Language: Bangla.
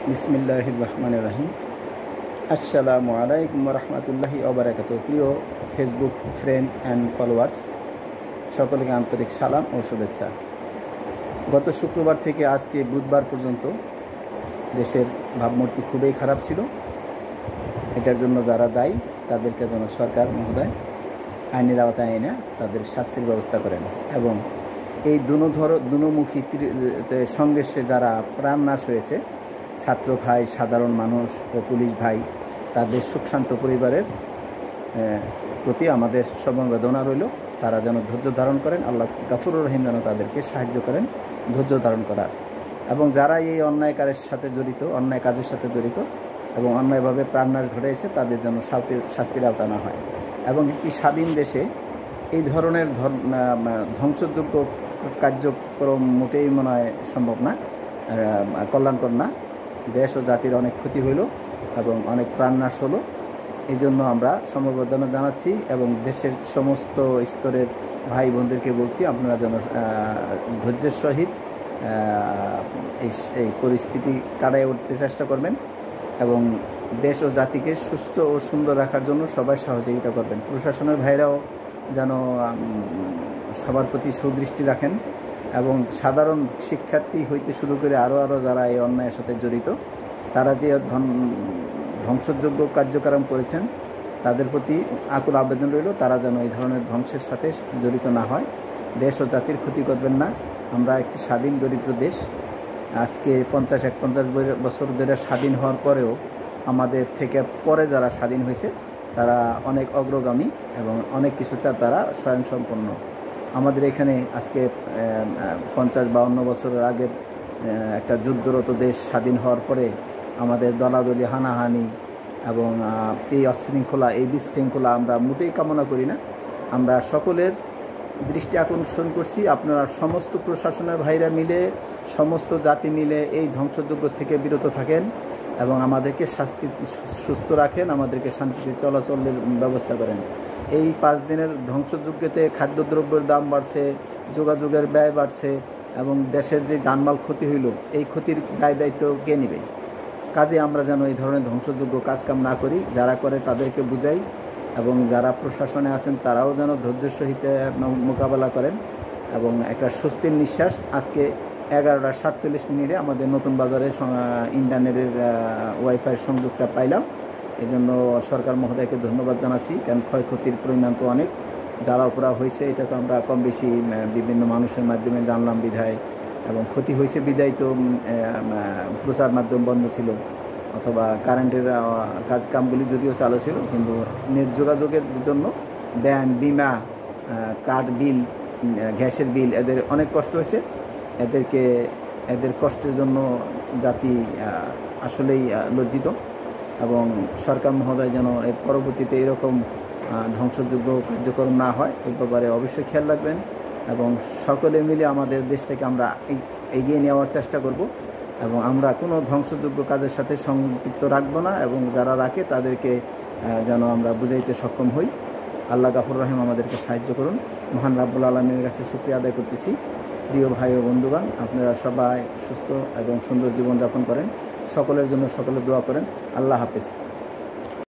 বিসমিল্লাহির রহমানির রহিম। আসসালামু আলাইকুম রহমতুল্লাহি ওবারাকাতুহু। প্রিয় ফেসবুক ফ্রেন্ড অ্যান্ড ফলোয়ার্স, সকলকে আন্তরিক সালাম ও শুভেচ্ছা। গত শুক্রবার থেকে আজকে বুধবার পর্যন্ত দেশের ভাবমূর্তি খুবই খারাপ ছিল। এটার জন্য যারা দায়ী তাদেরকে যেন সরকার মহোদয় আইনের আওতায় এনে তাদের শাস্তির ব্যবস্থা করেন এবং এই দুমুখী সংঘর্ষে যারা প্রাণ নাশ হয়েছে, ছাত্র ভাই, সাধারণ মানুষ ও পুলিশ ভাই, তাদের সুখশান্ত পরিবারের প্রতি আমাদের সমবেদনা রইল। তারা যেন ধৈর্য ধারণ করেন, আল্লাহ গাফুরুর রহিম যেন তাদেরকে সাহায্য করেন ধৈর্য ধারণ করার। এবং যারা এই অন্যায় কাজের সাথে জড়িত এবং অন্যায়ভাবে প্রাণনাশ ঘটেছে, তাদের যেন শাস্তির আওতা না হয়। এবং একটি স্বাধীন দেশে এই ধরনের ধ্বংসযোগ্য কার্যক্রম মোটেই মনে হয় সম্ভব না, কল্যাণকর না। দেশ ও জাতির অনেক ক্ষতি হইল এবং অনেক প্রাণনাশ হলো। এই জন্য আমরা সমবেদনা জানাচ্ছি এবং দেশের সমস্ত স্তরের ভাই বোনদেরকে বলছি, আপনারা যেন ধৈর্যের সহিত এই পরিস্থিতি কাটায় উঠতে চেষ্টা করবেন এবং দেশ ও জাতিকে সুস্থ ও সুন্দর রাখার জন্য সবাই সহযোগিতা করবেন। প্রশাসনের ভাইরাও যেন সবার প্রতি সুদৃষ্টি রাখেন এবং সাধারণ শিক্ষার্থী হইতে শুরু করে আরও যারা এই অন্যায়ের সাথে জড়িত, তারা যে ধ্বংসযোগ্য কার্যক্রম করেছেন, তাদের প্রতি আকুল আবেদন রইল, তারা যেন এই ধরনের ধ্বংসের সাথে জড়িত না হয়। দেশ ও জাতির ক্ষতি করবেন না। আমরা একটি স্বাধীন দরিদ্র দেশ। আজকে 50 বছর ধরে স্বাধীন হওয়ার পরেও আমাদের থেকে পরে যারা স্বাধীন হয়েছে তারা অনেক অগ্রগামী এবং অনেক কিছুতে তারা স্বয়ংসম্পন্ন। আমাদের এখানে আজকে 50-52 বছরের আগের একটা যুদ্ধরত দেশ স্বাধীন হওয়ার পরে আমাদের দলাদলি, হানাহানি এবং এই অশৃঙ্খলা, এই বিশৃঙ্খলা আমরা মোটেই কামনা করি না। আমরা সকলের দৃষ্টি আকর্ষণ করছি, আপনারা সমস্ত প্রশাসনের ভাইরা মিলে, সমস্ত জাতি মিলে এই ধ্বংসযজ্ঞ থেকে বিরত থাকেন এবং আমাদেরকে সুস্থ রাখেন, আমাদেরকে শান্তিতে চলাচলের ব্যবস্থা করেন। এই 5 দিনের ধ্বংসযজ্ঞতে খাদ্যদ্রব্যের দাম বাড়ছে, যোগাযোগের ব্যয় বাড়ছে এবং দেশের যে জানমাল ক্ষতি হইল, এই ক্ষতির দায় দায়িত্ব কে নেবে? কাজে আমরা যেন এই ধরনের ধ্বংসযোগ্য কাজকাম না করি। যারা করে তাদেরকে বুঝাই এবং যারা প্রশাসনে আছেন তারাও যেন ধৈর্যের সহিত মোকাবেলা করেন এবং একটা স্বস্তির নিঃশ্বাস। আজকে 11:47 আমাদের নতুন বাজারে ইন্টারনেটের ওয়াইফাই সংযোগটা পাইলাম। এই জন্য সরকার মহোদয়কে ধন্যবাদ জানাচ্ছি, কারণ ক্ষয়ক্ষতির পরিমাণ তো অনেক জ্বালা পোড়া হয়েছে, এটা তো আমরা কম বেশি বিভিন্ন মানুষের মাধ্যমে জানলাম বিধায়, এবং ক্ষতি হয়েছে বিদায় তো প্রচার মাধ্যম বন্ধ ছিল অথবা কারেন্টের কাজকামগুলি যদিও চালু ছিল, কিন্তু নেট যোগাযোগের জন্য ব্যাংক, বিমা, কার্ড বিল, গ্যাসের বিল, এদের অনেক কষ্ট হয়েছে। এদের কষ্টের জন্য জাতি আসলেই লজ্জিত এবং সরকার মহোদয় যেন এর পরবর্তীতে এরকম ধ্বংসযোগ্য কার্যক্রম না হয়, এই ব্যাপারে অবশ্যই খেয়াল রাখবেন এবং সকলে মিলে আমাদের দেশটাকে আমরা এগিয়ে নেওয়ার চেষ্টা করব এবং আমরা কোনো ধ্বংসযোগ্য কাজের সাথে সম্পৃক্ত রাখবো না এবং যারা রাখে তাদেরকে যেন আমরা বুঝাইতে সক্ষম হই। আল্লাহ গাফুর রহিম আমাদেরকে সাহায্য করুন। মহান রাব্বুল আলামিনের কাছে শুকরিয়া আদায় করতেছি। প্রিয় ভাই ও বন্ধুগণ, আপনারা সবাই সুস্থ এবং সুন্দর জীবনযাপন করেন। সকলের জন্য সকলে দোয়া করেন। আল্লাহ হাফেজ।